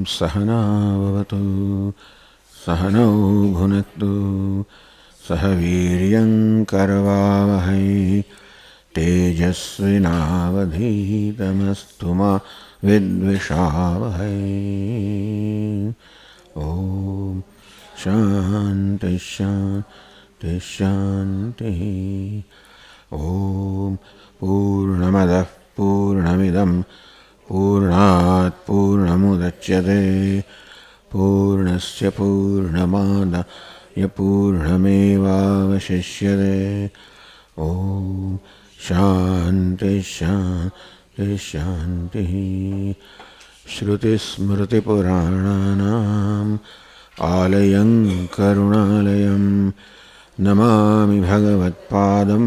सहनावतु सहनौ भुनक्तु सह वीर्यं करवावहै तेजस्विनावधीतमस्तु मा विद्विषावहै। ॐ शान्ति शान्ति शान्तिः। ॐ पूर्णमदः पूर्णमिदं पूर्णात् पूर्णमुदच्यते पूर्णस्य पूर्णमादाय पूर्णमेवावशिष्यते। ॐ शान्ति शान्ति शान्तिः। श्रुतिस्मृतिपुराणानाम् आलयं करुणालयं नमामि भगवत्पादं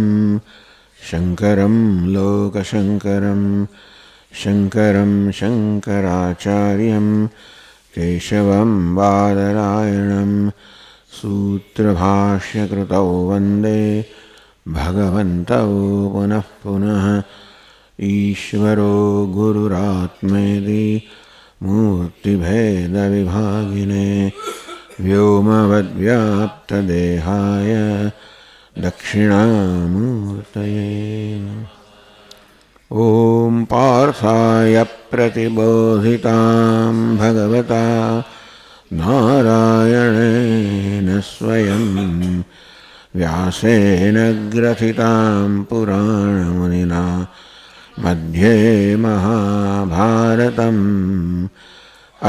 शङ्करं लोकशङ्करं शङ्करं शङ्कराचार्यं केशवं बादरायणं सूत्रभाष्यकृतौ वन्दे भगवन्तौ पुनः पुनः। ईश्वरो गुरुरात्मेति मूर्तिभेदविभागिने व्योमवद्व्याप्तदेहाय दक्षिणामूर्तये। ॐ पार्थाय प्रतिबोधितां भगवता नारायणेन स्वयं व्यासेन ग्रथितां पुराणमुनिना मध्ये महाभारतम्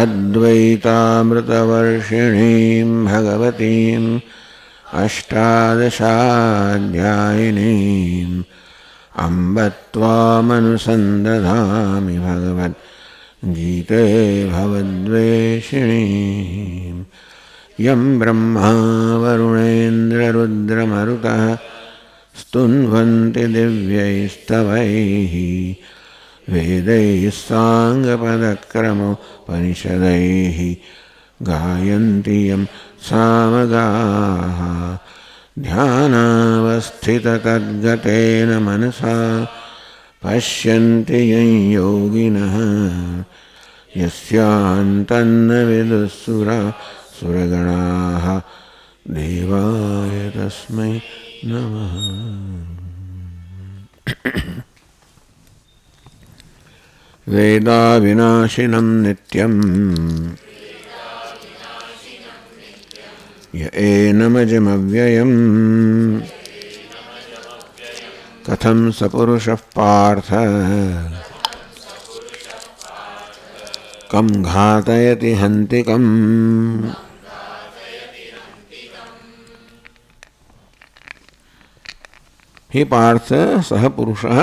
अद्वैतामृतवर्षिणीं भगवतीम् अष्टादशाध्यायिनीम् अम्ब त्वामनुसन्दधामि भगवद्गीते भवद्वेषिणीम्। यं ब्रह्मा वरुणेन्द्ररुद्रमरुतः स्तुन्वन्ति दिव्यैस्तवैः वेदैः साङ्गपदक्रमोपनिषदैः गायन्ति यं सामगाः। ध्यानावस्थिततद्गतेन मनसा पश्यन्ति यं योगिनः यस्यान्तन्न विदुःसुरगणाः देवाय तस्मै नमः। वेदाविनाशिनं नित्यं य एनमजमव्ययम् कथं स पुरुषः पार्थ कं घातयति हन्तिकम्। हे पार्थ सह पुरुषः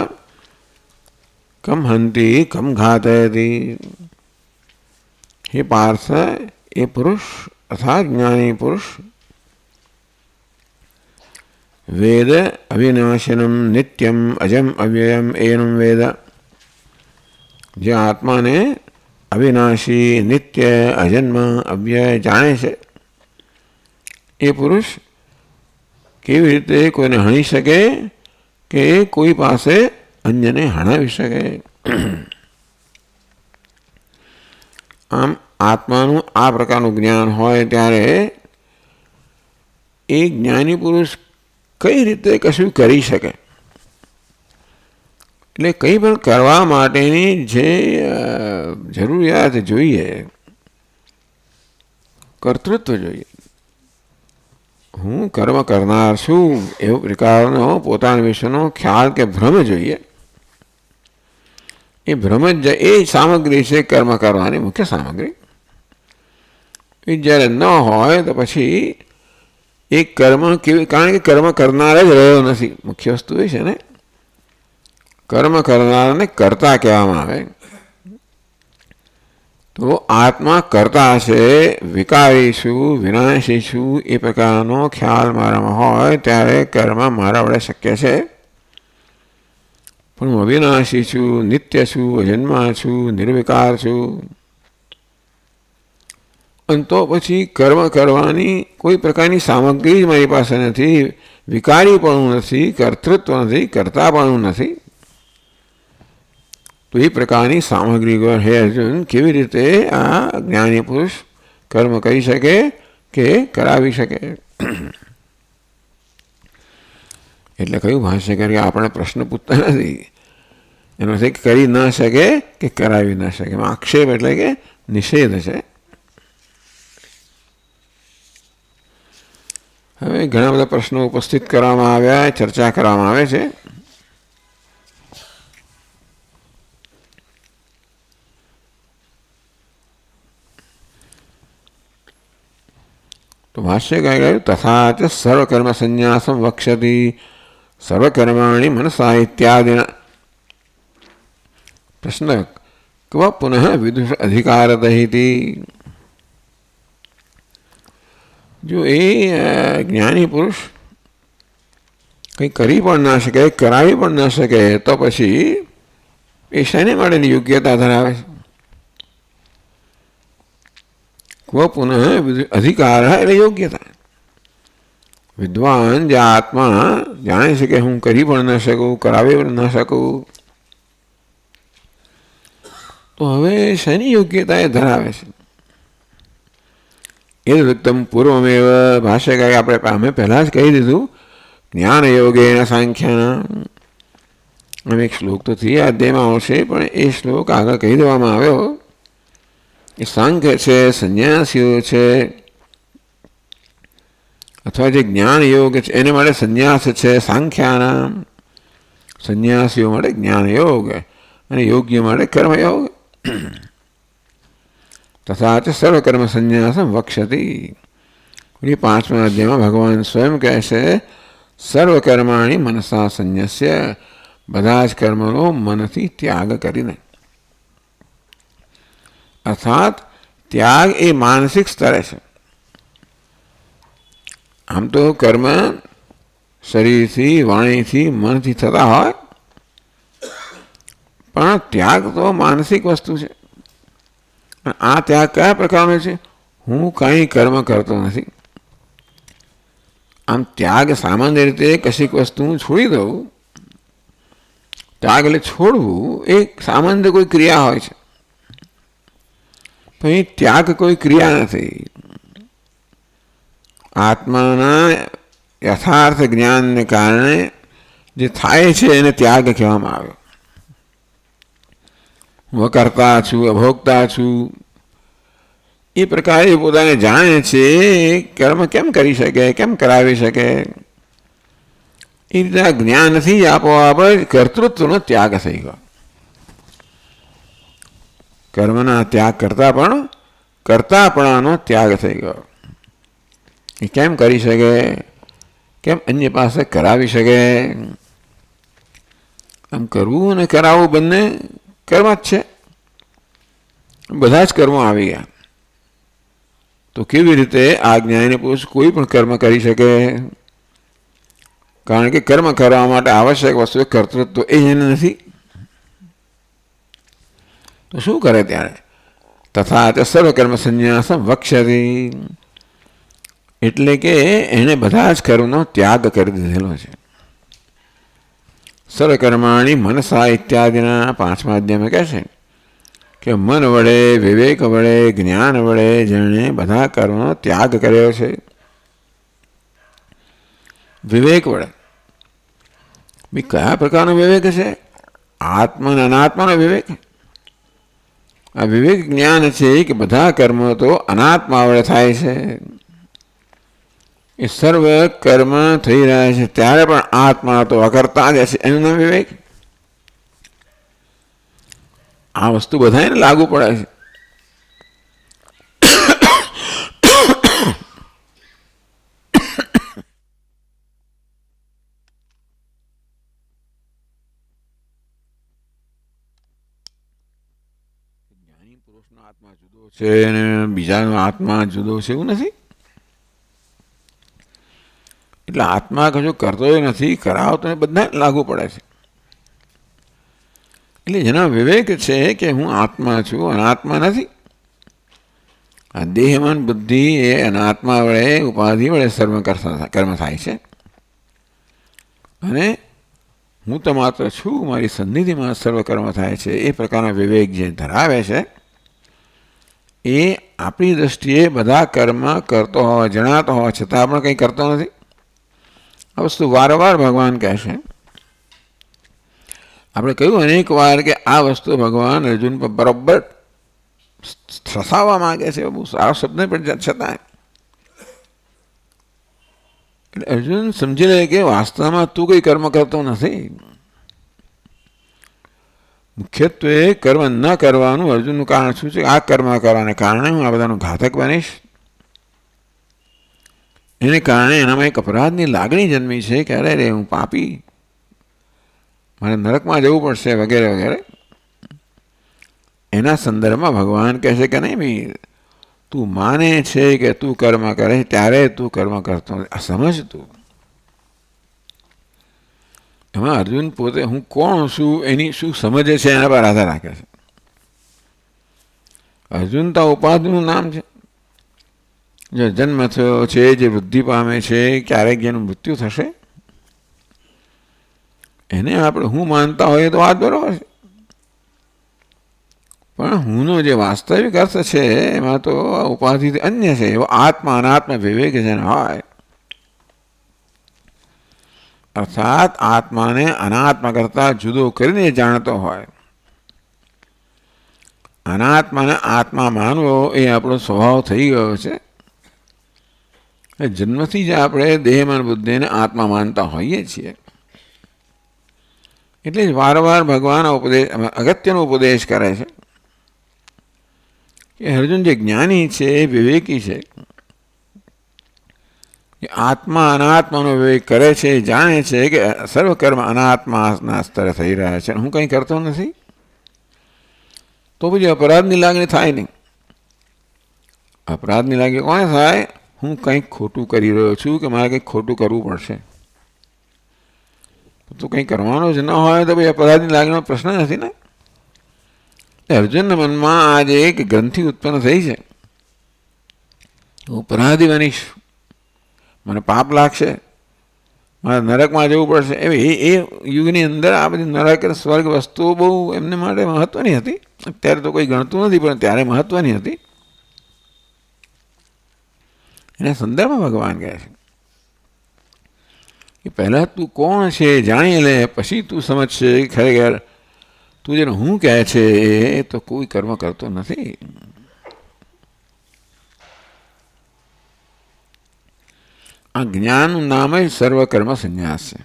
कम हन्ति कम घातयति। हे पार्थ ये पुरुष अर्थात ज्ञानी पुरुष वेद अविनाशिनम नित्यम अजम अव्ययम एनम वेद। जो आत्मा ने अविनाशी नित्य अजन्म अव्यय जाने से ये पुरुष केवी रीते कोईने हणी सके के कोई पासे अन्यने हणावी શકે। આમ આત્માનું આ પ્રકારનું જ્ઞાન હોય ત્યારે એ જ્ઞાની પુરુષ કઈ રીતે કશું કરી શકે, એટલે કંઈ પણ કરવા માટેની જે જરૂરિયાત જોઈએ, કર્તૃત્વ જોઈએ. હું કર્મ કરનાર છું એવો પ્રકારનો પોતાના વિશેનો ખ્યાલ કે ભ્રમ જોઈએ. એ ભ્રમ જ એ સામગ્રી છે કર્મ કરવાની મુખ્ય સામગ્રી. એ જ્યારે ન હોય તો પછી એ કર્મ કેવી, કારણ કે કર્મ કરનાર જ રહ્યો નથી. મુખ્ય વસ્તુ એ છે ને, કર્મ કરનારને કર્તા કહેવામાં આવે. તો આત્મા કર્તા છે, વિકારી છું, વિનાશી છું એ પ્રકારનો ખ્યાલ મારામાં હોય ત્યારે કર્મ મારા વડે શક્ય છે. પણ હું અવિનાશી છું, નિત્ય છું, અજન્મા છું, નિર્વિકાર છું. અને તો પછી કર્મ કરવાની કોઈ પ્રકારની સામગ્રી જ મારી પાસે નથી, વિકારીપણું નથી, કર્તૃત્વ નથી, કર્તાપણું નથી. તો એ પ્રકારની સામગ્રી વગર હે અર્જુન કેવી રીતે આ જ્ઞાની પુરુષ કર્મ કરી શકે કે કરાવી શકે? એટલે કયું ભાષ્યકાર કે આપણે પ્રશ્ન પૂછતા નથી, એનો છે કે કરી ન શકે કે કરાવી ન શકે. એમાં આક્ષેપ એટલે કે નિષેધ છે. હવે ઘણા બધા પ્રશ્નો ઉપસ્થિત કરવામાં આવ્યા, ચર્ચા કરવામાં આવે છે. તો ભાષ્યકાર કહ્યું તથા ચ સર્વકર્મ સંન્યાસમ વક્ષ્યતિ સર્વકર્માણિ મનસા ઇત્યાદિના. પ્રશ્ન ક્વ પુનઃ વિદુષ અધિકારત ઇતિ. જો એ જ્ઞાની પુરુષ કંઈ કરી પણ ના શકે, કરાવી પણ ન શકે, તો પછી એ શેને માટેની યોગ્યતા ધરાવે છે? ક્વ પુનઃ અધિકાર એટલે યોગ્યતા. વિદ્વાન જે આત્મા જાણે છે કે હું કરી પણ ન શકું, કરાવી પણ ન શકું, તો હવે શેની યોગ્યતા એ ધરાવે છે? એ ઉત્તમ પૂર્વમેવ ભાષ્યકારે અમે પહેલાં જ કહી દીધું જ્ઞાન યોગેન સાંખ્યાના. હવે એક શ્લોક તો 3 અધ્યાયમાં આવશે, પણ એ શ્લોક આગળ કહી દેવામાં આવ્યો. એ સાંખ્ય છે, સંન્યાસીઓ છે, અથવા જે જ્ઞાન યોગ છે એને માટે સંન્યાસ છે સાંખ્યાના. સંન્યાસીઓ માટે જ્ઞાન યોગ અને યોગ્ય માટે કર્મયોગ. તથા ચ સર્વકર્મ સંન્યાસમ વક્ષ્યતિ. 5મા અધ્યાયમાં ભગવાન સ્વયં કહે છે સર્વકર્માણી મનસા સંન્યસ્ય, બધા જ કર્મનો મનથી ત્યાગ કરીને. અર્થાત ત્યાગ એ માનસિક સ્તરે છે. આમ તો કર્મ શરીરથી, વાણીથી, મનથી થતા હોય, પણ ત્યાગ તો માનસિક વસ્તુ છે. આ ત્યાગ કયા પ્રકારનો છે? હું કંઈ કર્મ કરતો નથી. આમ ત્યાગ સામાન્ય રીતે કશીક વસ્તુ હું છોડી દઉં, ત્યાગ એટલે છોડવું, એ સામાન્ય કોઈ ક્રિયા હોય છે, પણ એ ત્યાગ કોઈ ક્રિયા નથી. આત્માના યથાર્થ જ્ઞાનને કારણે જે થાય છે એને ત્યાગ કહેવામાં આવ્યો. હું અકર્તા છું, અભોગતા છું, એ પ્રકારે પોતાને જાણે છે. કર્મ કેમ કરી શકે, કેમ કરાવી શકે? એ રીતે જ્ઞાનથી જ આપોઆપ કર્તૃત્વનો ત્યાગ થઈ ગયો. કર્મના ત્યાગ કરતા પણ કર્તાપણાનો ત્યાગ થઈ ગયો. એ કેમ કરી શકે, કેમ અન્ય પાસે કરાવી શકે? આમ કરવું અને કરાવવું બંને કર્મ જ છે. બધા જ કર્મો આવી ગયા. તો કેવી રીતે આ જ્ઞાની પુરુષ કોઈ પણ કર્મ કરી શકે? કારણ કે કર્મ કરવા માટે આવશ્યક વસ્તુ કર્તૃત્વ એ એને નથી. તો શું કરે ત્યારે? તથા ચ સર્વકર્મ સંન્યાસમ વક્ષ્યતિ. એટલે કે એણે બધા જ કર્મનો ત્યાગ કરી દીધેલો છે. સર્વકર્માણી મનસા ઇત્યાદિના 5મા અધ્યાયમાં કહે છે કે મન વડે, વિવેક વડે, જ્ઞાન વડે જેણે બધા કર્મનો ત્યાગ કર્યો છે. વિવેક વડે બી કયા પ્રકારનો વિવેક છે? આત્મા અને અનાત્માનો વિવેક. આ વિવેક જ્ઞાન છે કે બધા કર્મો તો અનાત્મા વડે થાય છે. એ સર્વ કર્મ થઈ રહ્યા છે ત્યારે પણ આત્મા તો અકર્તા જ છે, એનું નામ વિવેક. આ વસ્તુ બધાને લાગુ પડે છે. જ્ઞાની પુરુષનો આત્મા જુદો છે અને બીજાનો આત્મા જુદો છે એવું નથી. એટલે આત્મા કશું કરતો નથી, કરાવતો બધા લાગુ પડે છે. એટલે જેનો વિવેક છે કે હું આત્મા છું, અનાત્મા નથી. આ દેહ, મન, બુદ્ધિ એ અનાત્મા વડે, ઉપાધિ વડે સર્વ કર્મ થાય છે. અને હું તો માત્ર છું, મારી સન્નિધિમાં સર્વ કર્મ થાય છે, એ પ્રકારનો વિવેક જે ધરાવે છે એ આપણી દૃષ્ટિએ બધા કર્મ કરતો હોવા જણાતો હોવા છતાં પણ કંઈ કરતો નથી. આ વસ્તુ વારંવાર ભગવાન કહેશે. આપણે કહ્યું અનેક વાર કે આ વસ્તુ ભગવાન અર્જુન પર બરોબર થસાવવા માગે છે. બહુ સારો શબ્દ પણ છતાં એટલે અર્જુન સમજી લે કે વાસ્તવમાં તું કંઈ કર્મ કરતો નથી. મુખ્યત્વે કર્મ ન કરવાનું અર્જુનનું કારણ શું છે? આ કર્મ કરવાને કારણે હું આ બધાનું ઘાતક બનીશ. એને કારણે એનામાં એક અપરાધની લાગણી જન્મી છે કે અરે રે હું પાપી, મારે નરકમાં જવું પડશે વગેરે વગેરે. એના સંદર્ભમાં ભગવાન કહે છે કે નહીં ભાઈ, તું માને છે કે તું કર્મ કરે ત્યારે તું કર્મ કરતો સમજ. તું એમાં અર્જુન પોતે હું કોણ છું એની શું સમજે છે એના પર આધાર રાખે છે. અર્જુન તો ઉપાધિનું નામ છે. જે જન્મ થયો છે, જે વૃદ્ધિ પામે છે, ક્યારેક જેનું મૃત્યુ થશે, એને આપણે હું માનતા હોઈએ તો વાત બરોબર છે. પણ હુંનો જે વાસ્તવિક અર્થ છે એમાં તો ઉપાધિથી અન્ય છે. એવો આત્મા અનાત્મા વિવેક જેને હોય, અર્થાત આત્માને અનાત્મા કરતાં જુદો કરીને જાણતો હોય. અનાત્માને આત્મા માનવો એ આપણો સ્વભાવ થઈ ગયો છે. જન્મથી જ આપણે દેહમાન બુદ્ધિને આત્મા માનતા હોઈએ છીએ. એટલે જ વારંવાર ભગવાન અગત્યનો ઉપદેશ કરે છે કે અર્જુન જે જ્ઞાની છે એ વિવેકી છે. આત્મા અનાત્માનો વિવેક કરે છે, જાણે છે કે સર્વકર્મ અનાત્માના સ્તરે થઈ રહ્યા છે, હું કંઈ કરતો નથી, તો પછી અપરાધની લાગણી થાય નહીં. અપરાધની લાગણી કોને થાય? હું કંઈક ખોટું કરી રહ્યો છું કે મારે કંઈક ખોટું કરવું પડશે. તો કંઈ કરવાનો જ ન હોય તો ભાઈ અપરાધની લાગણીનો પ્રશ્ન નથી ને. અર્જુનના મનમાં આજે એક ગ્રંથિ ઉત્પન્ન થઈ છે, અપરાધી બનીશ, મને પાપ લાગશે, મારે નરકમાં જવું પડશે. એ યુગની અંદર આ બધી નરક સ્વર્ગ વસ્તુઓ બહુ એમને માટે મહત્ત્વની હતી. અત્યારે તો કોઈ ગણતું નથી, પણ ત્યારે મહત્ત્વની હતી. એના સંદર્ભમાં ભગવાન કહે છે કે પહેલાં તું કોણ છે જાણી લે, પછી તું સમજશે ખરેખર તું જેને હું કહે છે એ તો કોઈ કર્મ કરતો નથી. આ જ્ઞાનનું નામ જ સર્વકર્મ સંન્યાસ છે.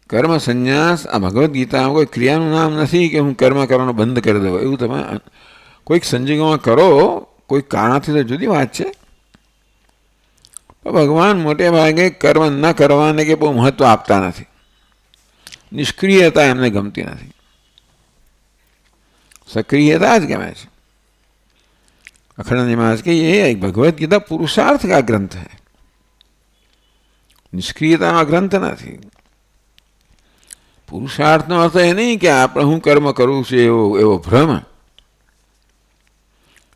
કર્મ સંન્યાસ આ ભગવદ્ ગીતામાં કોઈ ક્રિયાનું નામ નથી કે હું કર્મ કરવાનું બંધ કરી દઉં. એવું તમે કોઈક સંજોગોમાં કરો, કોઈ કારણથી તો જુદી વાત છે. ભગવાન મોટે ભાગે કર્મ ન કરવાને કે બહુ મહત્ત્વ આપતા નથી. નિષ્ક્રિયતા એમને ગમતી નથી, સક્રિયતા જ ગમે છે. अखंड निवास के ये भगवद गीता पुरुषार्थ का ग्रंथ है, निष्क्रियता ग्रंथ નથી. પુરુષાર્થનો અર્થ એ નહીં કે આપણે હું કર્મ કરું છું એવો ભ્રમ.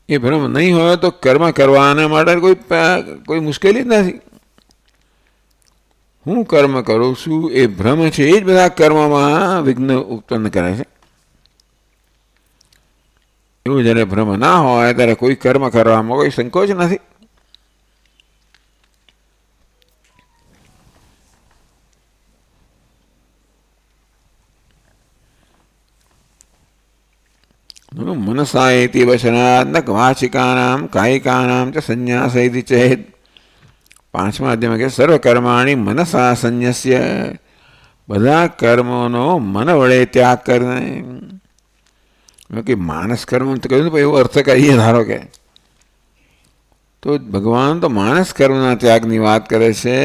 એ ભ્રમ નહીં હોય તો કર્મ કરવાના માટે કોઈ મુશ્કેલી જ નથી. હું કર્મ કરું છું એ ભ્રમ છે, એ જ બધા કર્મમાં વિઘ્ન ઉત્પન્ન કરે છે. એવું જ્યારે ભ્રમ ના હોય ત્યારે કોઈ કર્મ કરવામાં કોઈ સંકોચ નથી. મનસા એતિ વચનાદ ન વાચિકાનામ કાયિકાનામ ચ સંન્યાસ ઇતિ ચેદ. 5મા અધ્યાયમાં કે સર્વકર્માણી મનસા સંન્યસ્ય, બધા કર્મોનો મન વડે ત્યાગ કરીને. કે માનસ કર્મ તો કહ્યું એવો અર્થ કરીએ ધારો કે, તો ભગવાન તો માનસ કર્મના ત્યાગની વાત કરે છે,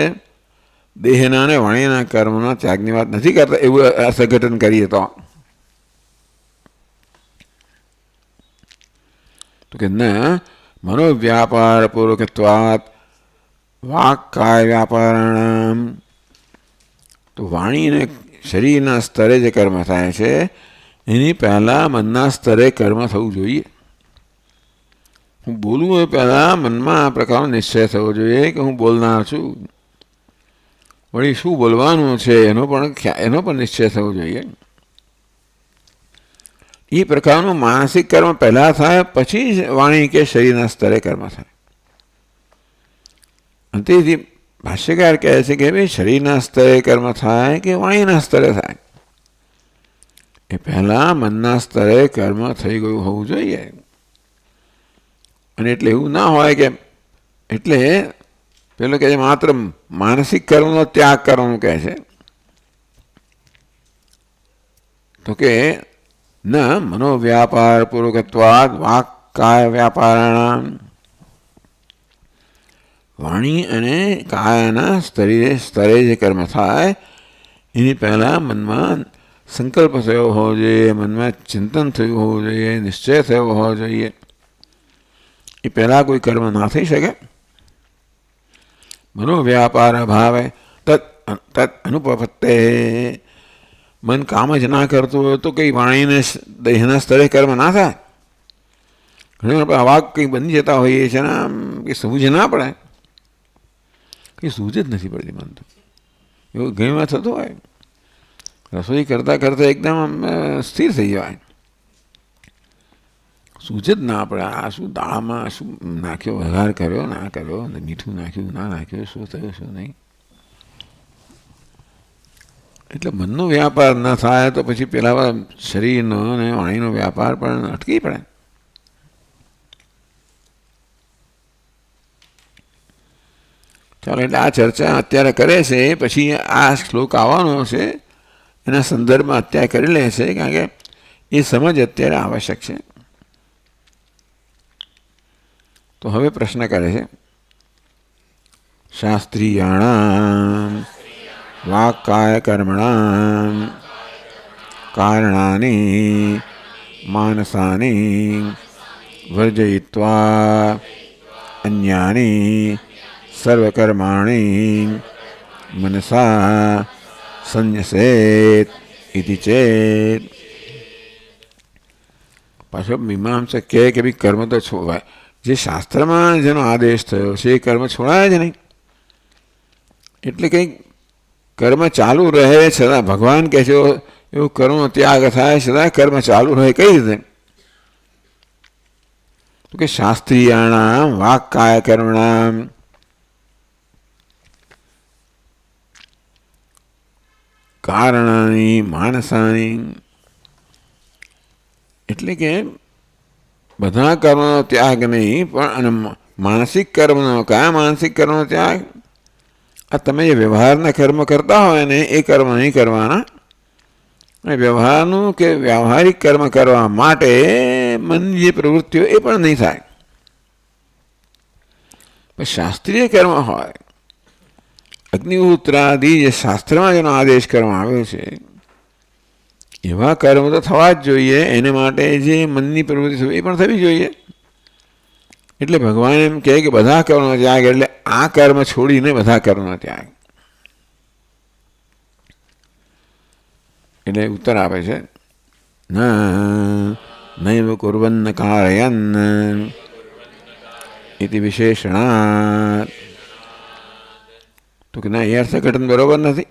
દેહના અને વાણીના કર્મના ત્યાગની વાત નથી કરતા. એવું અર્થઘટન કરીએ તો કે ન મનોવ્યાપાર પૂર્વકત્વાત વાક કાય વ્યાપારાણામ. તો વાણી અને શરીરના સ્તરે જે કર્મ થાય છે એની પહેલાં મનના સ્તરે કર્મ થવું જોઈએ. હું બોલું એ પહેલાં મનમાં આ પ્રકારનો નિશ્ચય થવો જોઈએ કે હું બોલનાર છું. વળી શું બોલવાનું છે એનો પણ નિશ્ચય થવો જોઈએ. એ પ્રકારનું માનસિક કર્મ પહેલાં થાય, પછી જ વાણી કે શરીરના સ્તરે કર્મ થાય. અંતેથી ભાષ્યકાર કહે છે કે ભાઈ શરીરના સ્તરે કર્મ થાય કે વાણીના સ્તરે થાય, એ પહેલાં મનના સ્તરે કર્મ થઈ ગયું હોવું જોઈએ. અને એટલે એવું ના હોય કે એટલે પેલો કહે છે માત્ર માનસિક કર્મનો ત્યાગ કરવાનું કહે છે, તો કે ન મનોવ્યાપાર પૂર્વકત્વાદ વાક કાય વ્યાપારાણામ, વાણી અને કાયાના સ્તરે જે કર્મ થાય એની પહેલાં મનમાં સંકલ્પ થયો હોવો જોઈએ, મનમાં ચિંતન થયું હોવું જોઈએ, નિશ્ચય થયો હોવો જોઈએ. એ પહેલાં કોઈ કર્મ ના થઈ શકે. મનોવ્યાપાર અભાવે તત અનુપપત્તે, મન કામ જ ના કરતું હોય તો કંઈ વાણીને દેહના સ્તરે કર્મ ના થાય. ઘણી આપણે અવાક કંઈ બની જતા હોઈએ છીએ ને આમ કંઈ સમજ ના પડે, કંઈ સૂઝ જ નથી પડતી મન તો. એવું ઘણી વાર થતું હોય, રસોઈ કરતાં કરતાં એકદમ સ્થિર થઈ જવાય, સૂઝ જ ના પડે આ શું દાળમાં શું નાખ્યો, વઘાર કર્યો ના કર્યો, મીઠું નાખ્યું ના નાખ્યું, શું થયું શું નહીં. એટલે મનનો વ્યાપાર ન થાય તો પછી પેલા શરીરનો અને વાણીનો વ્યાપાર પણ અટકી પડે. ચાલો, એટલે આ ચર્ચા અત્યારે કરે છે, પછી આ શ્લોક આવવાનો છે એના સંદર્ભમાં અત્યારે કરી લે છે, કારણ કે એ સમજ અત્યારે આવશ્યક છે. તો હવે પ્રશ્ન કરે છે, શાસ્ત્રીયાણામ વાક્કાય કર્મણામ કારણાની માનસાની વર્જયિત્વા અન્યાની સર્વકર્માણી મનસા સંન્યસેત ઇતિ ચેત. પાછો મીમાંસક કહે કે ભાઈ કર્મ તો છોડવાય, જે શાસ્ત્રમાં જેનો આદેશ થયો છે એ કર્મ છોડાય જ નહીં. એટલે કંઈક કર્મ ચાલુ રહે છતાં ભગવાન કહે છે એવું કર્મનો ત્યાગ થાય છતાં કર્મ ચાલુ રહે કઈ રીતે? તો કે શાસ્ત્રીયાણામ વાક કાય કર્મણામ કારણાની માનસાની, એટલે કે બધા કર્મનો ત્યાગ નહીં પણ માનસિક કર્મનો. કયા માનસિક કર્મનો ત્યાગ? આ તમે જે વ્યવહારના કર્મ કરતા હોય ને એ કર્મ નહીં કરવાના. વ્યવહારનું કે વ્યવહારિક કર્મ કરવા માટે મનની જે પ્રવૃત્તિઓ એ પણ નહીં થાય. પણ શાસ્ત્રીય કર્મ હોય, અગ્નિહોત્રાદિ જે શાસ્ત્રમાં જેનો આદેશ કરવામાં આવ્યો છે એવા કર્મ તો થવા જ જોઈએ. એને માટે જે મનની પ્રવૃત્તિ થવી એ પણ થવી જોઈએ. એટલે ભગવાન એમ કહે કે બધા કર્મનો ત્યાગ એટલે આ કર્મ છોડીને બધા કર્મનો ત્યાગ. એટલે ઉત્તર આપે છે, નૈવ કુર્વન્ન કારયન્ન ઇતિ વિશેષણાત. તો કે ના, એ અર્થઘટન બરોબર નથી.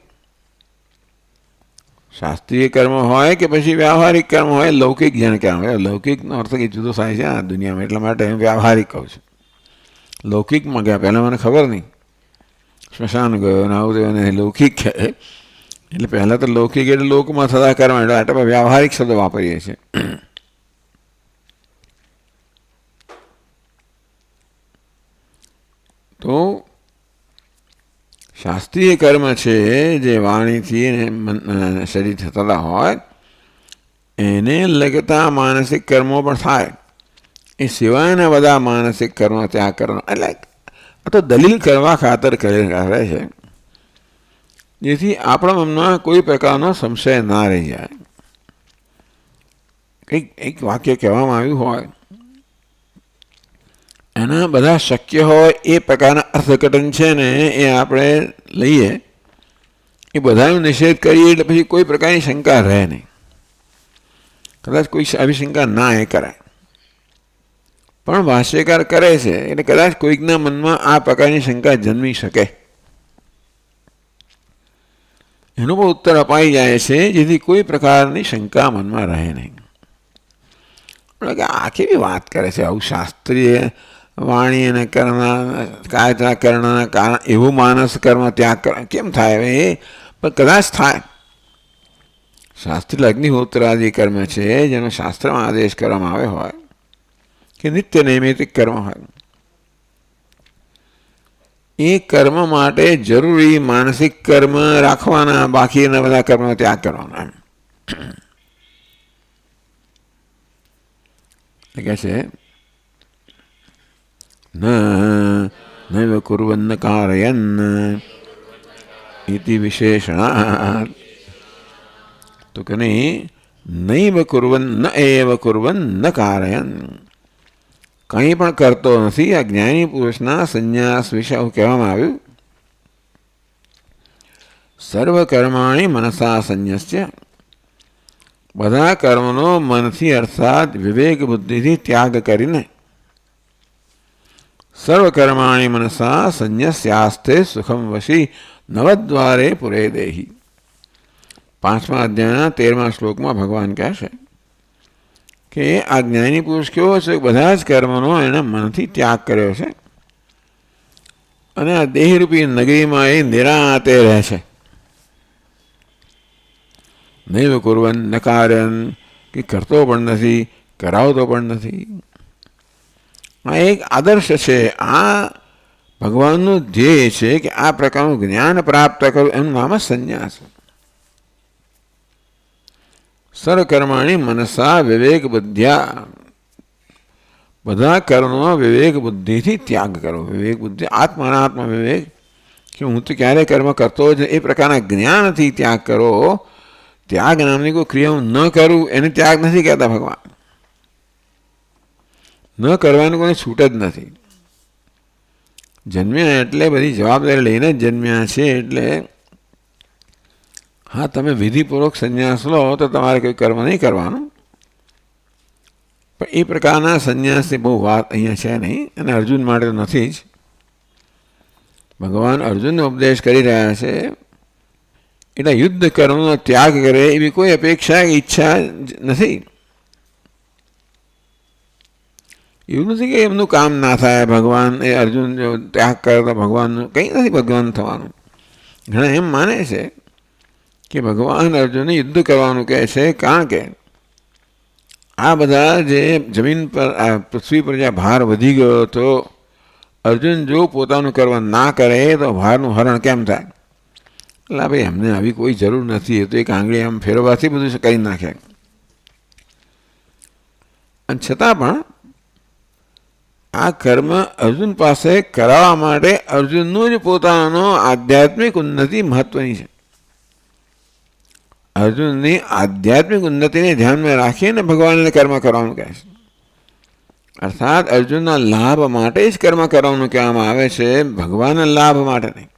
શાસ્ત્રીય કર્મ હોય કે પછી વ્યવહારિક કર્મ હોય, લૌકિક જેને કહેવાય, લૌકિકનો અર્થ કંઈ જુદો થાય છે આ દુનિયામાં, એટલા માટે હું વ્યવહારિક કહું છું. લૌકિકમાં ગયા પહેલાં મને ખબર નહીં, સ્મશાન ગયો ને આવું થયું ને લૌકિક કહે. એટલે પહેલાં તો લૌકિક એટલે લોકમાં થતા કર્મ, એટલે આપણે વ્યવહારિક શબ્દ વાપરીએ છીએ. તો શાસ્ત્રીય કર્મ છે જે વાણીથી શરીર થતા હોય એને લગતા માનસિક કર્મો પણ થાય. એ સિવાયના બધા માનસિક કર્મો ત્યાગ કરવાનો. એટલે આ તો દલીલ કરવા ખાતર કરે છે, જેથી આપણા મનમાં કોઈ પ્રકારનો સંશય ના રહી જાય. કંઈક એક વાક્ય કહેવામાં આવ્યું હોય એના બધા શક્ય હોય એ પ્રકારના અર્થઘટન છે ને એ આપણે લઈએ, એ બધાનો નિષેધ કરીએ એટલે પછી કોઈ પ્રકારની શંકા રહે નહીં. કદાચ કોઈ આવી શંકા ના એ કરાય, પણ ભાષ્યકાર કરે છે એટલે કદાચ કોઈકના મનમાં આ પ્રકારની શંકા જન્મી શકે. એનો પણ ઉત્તર અપાઈ જાય છે, જેથી કોઈ પ્રકારની શંકા મનમાં રહે નહીં. કે આ કેવી વાત કરે છે, આવું શાસ્ત્રીય વાણી અને કર્મ કાયતા કર્ણના કારણ એવું માનસ કર્મ ત્યાગ કેમ થાય? હવે એ પણ કદાચ થાય. શાસ્ત્રી અગ્નિહોત્રાદિ કર્મ છે, જેનો શાસ્ત્રમાં આદેશ કરવામાં આવ્યો હોય કે નિત્ય નૈમિતિક કર્મ હોય, એ કર્મ માટે જરૂરી માનસિક કર્મ રાખવાના, બાકીના બધા કર્મનો ત્યાગ કરવાના. એમ કહે છે નૈવ કુર્વન્ન કારયન ઇતિ વિશેષણાત. તો કે નહીં, નૈવ કુર્વન ન એવ કુર્વન ન કારયન, કંઈ પણ કરતો નથી. આ જ્ઞાની પુરુષના સંન્યાસ વિશે આવું કહેવામાં આવ્યું. સર્વ કર્માણી મનસા સંન્યસ્ય, બધા કર્મનો મનથી અર્થાત વિવેક બુદ્ધિથી ત્યાગ કરીને, સર્વ કર્માણી મનસા સંન્યસ્યાસ્તે સુખમ વશી નવદ્વારે પુરે દેહી. 5મા અધ્યાયના 13મા શ્લોકમાં ભગવાન કહે છે કે આ જ્ઞાની પુરુષ કેવો છે? બધા જ કર્મનો એણે મનથી ત્યાગ કર્યો છે અને આ દેહરૂપી નગરીમાં એ નિરાંતે રહે છે. નૈવ કુર્વન ન કાર્યન, કે કરતો પણ નથી, કરાવતો પણ નથી. આ એક આદર્શ છે. આ ભગવાનનું ધ્યેય છે કે આ પ્રકારનું જ્ઞાન પ્રાપ્ત કરવું, એનું નામ જ સંન્યાસ. સર્વકર્માણી મનસા વિવેક બુદ્ધ્યા, બધા કર્મનો વિવેક બુદ્ધિથી ત્યાગ કરો. વિવેક બુદ્ધિ આત્માનાત્મ વિવેક, કે હું તો ક્યારેય કર્મ કરતો જ એ પ્રકારના જ્ઞાનથી ત્યાગ કરો. ત્યાગ નામની કોઈ ક્રિયા હું ન કરું એને ત્યાગ નથી કહેતા ભગવાન. ન કરવાની કોઈ છૂટ જ નથી. જન્મ્યા એટલે બધી જવાબદારી લઈને જ જન્મ્યા છે. એટલે હા, તમે વિધિપૂર્વક સંન્યાસ લો તો તમારે કોઈ કર્મ નહીં કરવાનું, પણ એ પ્રકારના સંન્યાસની બહુ વાત અહીંયા છે નહીં, અને અર્જુન માટે તો નથી જ. ભગવાન અર્જુનને ઉપદેશ કરી રહ્યા છે. એટલે યુદ્ધ કર્મનો ત્યાગ કરે એવી કોઈ અપેક્ષા કે ઈચ્છા નથી. એવું નથી કે એમનું કામ ના થાય. ભગવાન એ અર્જુન જો ત્યાગ કરે તો ભગવાનનું કંઈ નથી ભગવાન થવાનું. ઘણા એમ માને છે કે ભગવાન અર્જુનને યુદ્ધ કરવાનું કહે છે, કારણ કે આ બધા જે જમીન પર પૃથ્વી પર જ્યાં ભાર વધી ગયો તો અર્જુન જો પોતાનું કર્મ ના કરે તો ભારનું હરણ કેમ થાય? એટલે ભાઈ અમને આવી કોઈ જરૂર નથી. એ તો એક આંગળી આમ ફેરવવાથી બધું કરી નાખે. અને છતાં પણ આ કર્મ અર્જુન પાસે કરાવવા માટે અર્જુનનું જ પોતાનો આધ્યાત્મિક ઉન્નતિ મહત્વની છે. અર્જુનની આધ્યાત્મિક ઉન્નતિને ધ્યાનમાં રાખીને ભગવાનને કર્મ કરવાનું કહે છે. અર્થાત અર્જુનના લાભ માટે જ કર્મ કરવાનું કહેવામાં આવે છે, ભગવાનના લાભ માટે નહીં.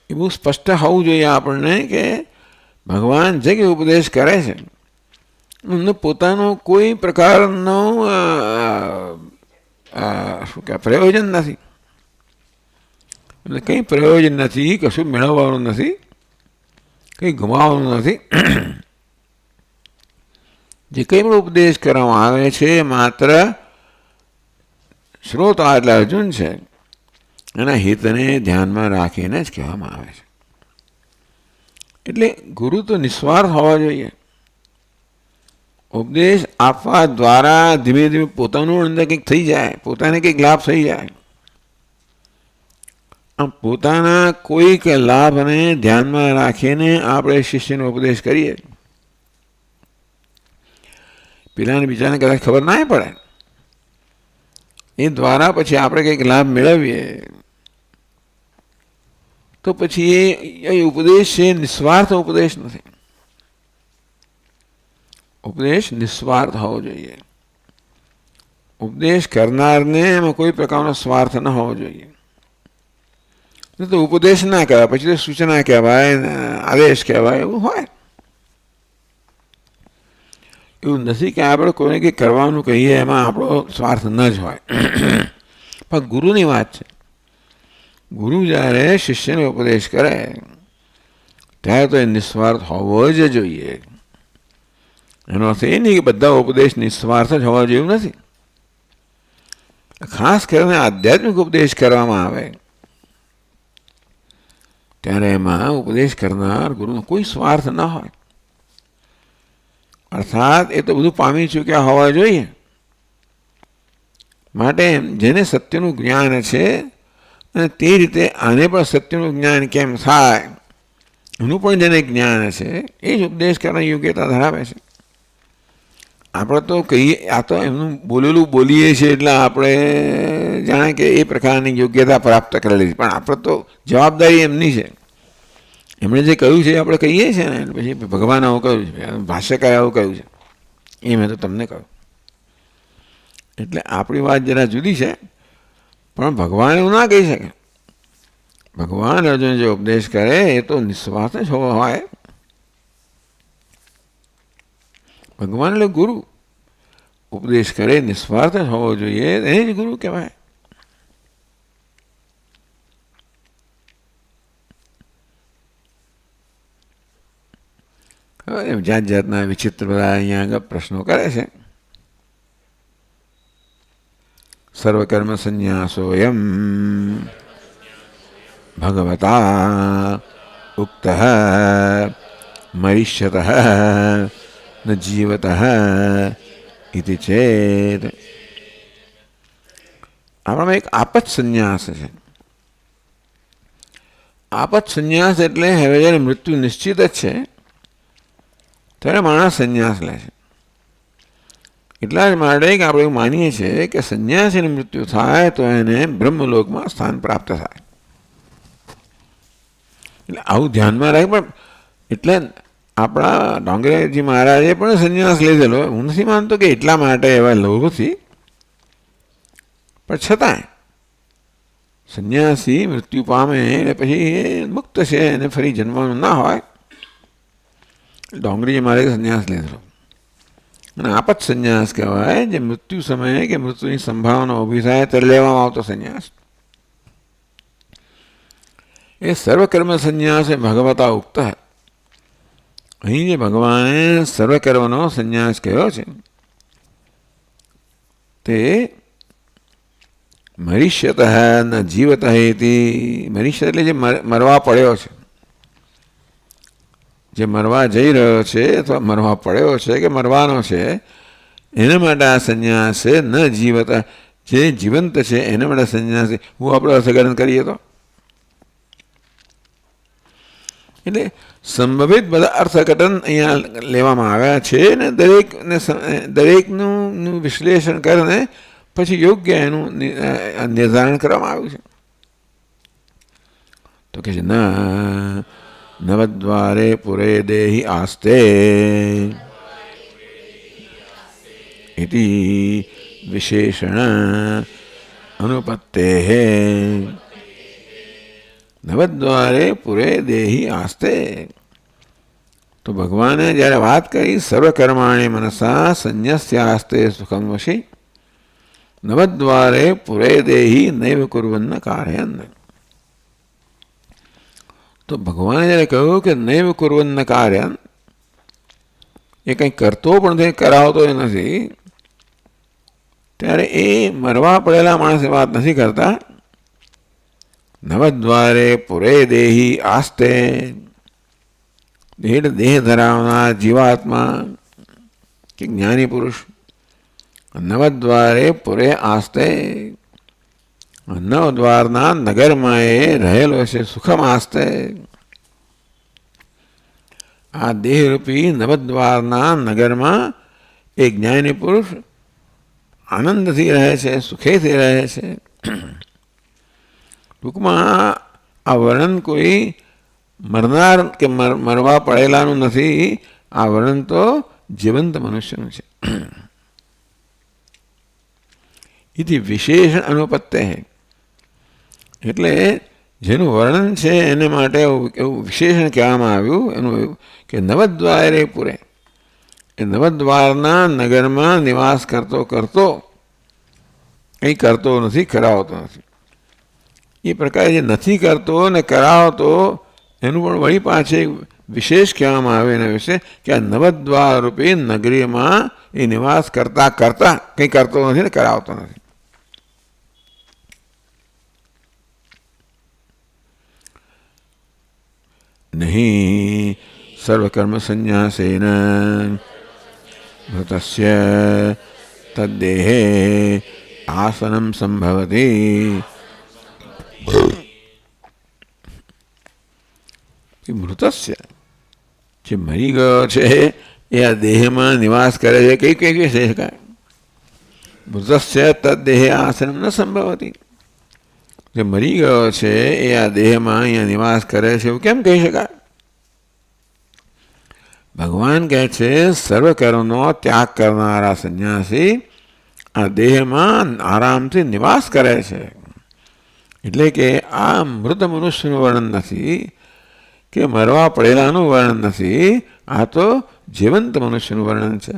એ બહુ સ્પષ્ટ હોવું જોઈએ આપણને કે ભગવાન જે કંઈ ઉપદેશ કરે છે એમનો પોતાનો કોઈ પ્રકારનો શું કહેવાય પ્રયોજન નથી. એટલે કંઈ પ્રયોજન નથી, કશું મેળવવાનું નથી, કંઈ ગુમાવવાનું નથી. જે કંઈ પણ ઉપદેશ કરવામાં આવે છે માત્ર શ્રોતા એટલે અર્જુન છે એના હિતને ધ્યાનમાં રાખીને જ કહેવામાં આવે છે. એટલે ગુરુ તો નિસ્વાર્થ હોવા જોઈએ. ઉપદેશ આપવા દ્વારા ધીમે ધીમે પોતાનું અંદર કંઈક થઈ જાય, પોતાને કંઈક લાભ થઈ જાય. આમ પોતાના કોઈક લાભને ધ્યાનમાં રાખીને આપણે શિષ્યનો ઉપદેશ કરીએ, પેલાને બીજાને કદાચ ખબર ના પડે, એ દ્વારા પછી આપણે કંઈક લાભ મેળવીએ તો પછી એ ઉપદેશ છે નિસ્વાર્થ ઉપદેશ નથી. ઉપદેશ નિસ્વાર્થ હોવો જોઈએ. ઉપદેશ કરનારને એમાં કોઈ પ્રકારનો સ્વાર્થ ન હોવો જોઈએ. તો ઉપદેશ ના કહેવાય, પછી તો સૂચના કહેવાય, આદેશ કહેવાય, એવું હોય. એવું નથી કે આપણે કોઈને કંઈક કરવાનું કહીએ એમાં આપણો સ્વાર્થ ન જ હોય. પણ ગુરુની વાત છે. ગુરુ જ્યારે શિષ્યને ઉપદેશ કરે ત્યારે તો એ નિસ્વાર્થ હોવો જ જોઈએ. એનો અર્થ એ નહીં કે બધા ઉપદેશ નિસ્વાર્થ જ હોવા જેવું નથી. ખાસ કરીને આધ્યાત્મિક ઉપદેશ કરવામાં આવે ત્યારે એમાં ઉપદેશ કરનાર ગુરુનો કોઈ સ્વાર્થ ન હોય. અર્થાત એ તો બધું પામી ચૂક્યા હોવા જોઈએ. માટે જેને સત્યનું જ્ઞાન છે અને તે રીતે આને પણ સત્યનું જ્ઞાન કેમ થાય એનું પણ જેને જ્ઞાન છે એ જ ઉપદેશ કરવાની યોગ્યતા ધરાવે છે. આપણે તો કહીએ આ તો એમનું બોલેલું બોલીએ છીએ એટલે આપણે જાણે કે એ પ્રકારની યોગ્યતા પ્રાપ્ત કરેલી છે, પણ આપણે તો જવાબદારી એમની છે. એમણે જે કહ્યું છે આપણે કહીએ છીએ ને, પછી ભગવાન આવું કહ્યું છે, ભાષ્યકારે આવું કહ્યું છે, એ મેં તો તમને કહ્યું. એટલે આપણી વાત જરા જુદી છે, પણ ભગવાન એવું ના કહી શકે. ભગવાન અર્જુન જે ઉપદેશ કરે એ તો નિસ્વાર્થ જ હોય. ભગવાન એટલે ગુરુ. ઉપદેશ કરે નિસ્વાર્થ જ હોવો જોઈએ, એને જ ગુરુ કહેવાય. હવે જાત જાતના વિચિત્ર બધા અહીંયા આગળ પ્રશ્નો કરે છે. સર્વકર્મ સંન્યાસોયમ ભગવતા ઉક્ત મરિષ્યત ન જીવત ઇતિ ચેત. આપણામાં એક આપત સંન્યાસ છે. આપત સંન્યાસ એટલે હવે જ્યારે મૃત્યુ નિશ્ચિત જ છે ત્યારે માણસ સંન્યાસ લે છે. એટલા જ માટે કે આપણે એવું માનીએ છીએ કે સંન્યાસીને મૃત્યુ થાય તો એને બ્રહ્મલોકમાં સ્થાન પ્રાપ્ત થાય. એટલે આવું ધ્યાનમાં રાખે. પણ એટલે આપણા ડોંગરેજી મહારાજે પણ સંન્યાસ લીધેલો. હું નથી માનતો કે એટલા માટે એવા લોભથી, પણ છતાંય સંન્યાસી મૃત્યુ પામે એટલે પછી એ મુક્ત છે, એને ફરી જન્મવાનું ના હોય. ડોંગરીજી મહારાજે સંન્યાસ લીધેલો. અને આપત સંન્યાસ કહેવાય, જે મૃત્યુ સમયે કે મૃત્યુની સંભાવના ઊભી થાય ત્યારે લેવામાં આવતો સંન્યાસ. એ સર્વકર્મ સંન્યાસ એ ભગવતા ઉક્ત. અહીં જે ભગવાને સર્વકર્મનો સંન્યાસ કહ્યો છે તે મરિષ્યત ન જીવત હેતી. મરિષ્ય એટલે જે મરવા પડ્યો છે, જે મરવા જઈ રહ્યો છે અથવા મરવા પડ્યો છે કે મરવાનો છે, એના માટે આ સંન્યાસ છે. ન જીવત, જે જીવંત છે એના માટે સંન્યાસ. હું આપણે અર્થઘટન કરીએ તો એટલે સંભવિત બધા અર્થઘટન અહીંયા લેવામાં આવ્યા છે ને દરેકનું વિશ્લેષણ કરીને પછી યોગ્ય એનું નિર્ધારણ કરવામાં આવ્યું છે. તો કે છે ના નવદ્વારે પુરે દેહી આસ્તે ઇતિ વિશેષણ અનુપત્તે. નવદ્વારે પુરે દેહી આસ્તે. તો ભગવાને જ્યારે વાત કરી સર્વકર્માણી મનસા સંન્યસ્યાસ્તે સુખમ વશી નવદ્વારે પુરે દેહી નૈવ કુર્વન્ન કાર્યન. તો ભગવાને જ્યારે કહ્યું કે નૈવ કુર્વન્ન કાર્યન, એ કંઈ કરતો પણ તે કરાવતો એ નથી, ત્યારે એ મરવા પડેલા માણસે વાત નથી કરતા. નવદ્વારે પુરે દેહી આસ્તે, દેહ ધરાવનાર જીવાત્મા કે જ્ઞાની પુરુષ નવદ્વારે પુરે આસ્તે, નવદ્વારના નગરમાં એ રહેલો છે સુખમ આસ્તે. આ દેહરૂપી નવદ્વારના નગરમાં એ જ્ઞાની પુરુષ આનંદથી રહે છે, સુખેથી રહે છે. ટૂંકમાં આ વર્ણન કોઈ મરનાર કે મરવા પડેલાનું નથી, આ વર્ણન તો જીવંત મનુષ્યનું છે. એથી વિશેષણ અનુપત્તે, એટલે જેનું વર્ણન છે એને માટે એવું વિશેષણ કહેવામાં આવ્યું. એનું એવું કે નવદ્વારે પુરે, એ નવદ્વારના નગરમાં નિવાસ કરતો કરતો કંઈ કરતો નથી, કરાવતો નથી. એ પ્રકારે જે નથી કરતો ને કરાવતો એનું પણ વળી પાછે વિશેષ કહેવામાં આવે એના વિશે કે આ નવદ્વાર રૂપે નગરીમાં એ નિવાસ કરતા કરતા કંઈ કરતો નથી ને કરાવતો નથી. નહીં સર્વકર્મ સંન્યાસેન ભૂતસ્ય તદ્દેહે આસનમ સંભવતી. મૃતસ્ય જે મરી ગયો છે એ આ દેહમાં નિવાસ કરે છે કઈ કઈ કહી શકાય. મૃતસ્ય તદ્દેહે આસનમ ન સંભવતી. જે મરી ગયો છે એ આ દેહમાં અહીંયા નિવાસ કરે છે એવું કેમ કહી શકાય. ભગવાન કહે છે સર્વકર્મનો ત્યાગ કરનારા સંન્યાસી આ દેહમાં આરામથી નિવાસ કરે છે. એટલે કે આ મૃત મનુષ્યનું વર્ણન નથી કે મરવા પડેલાનું વર્ણન નથી, આ તો જીવંત મનુષ્યનું વર્ણન છે.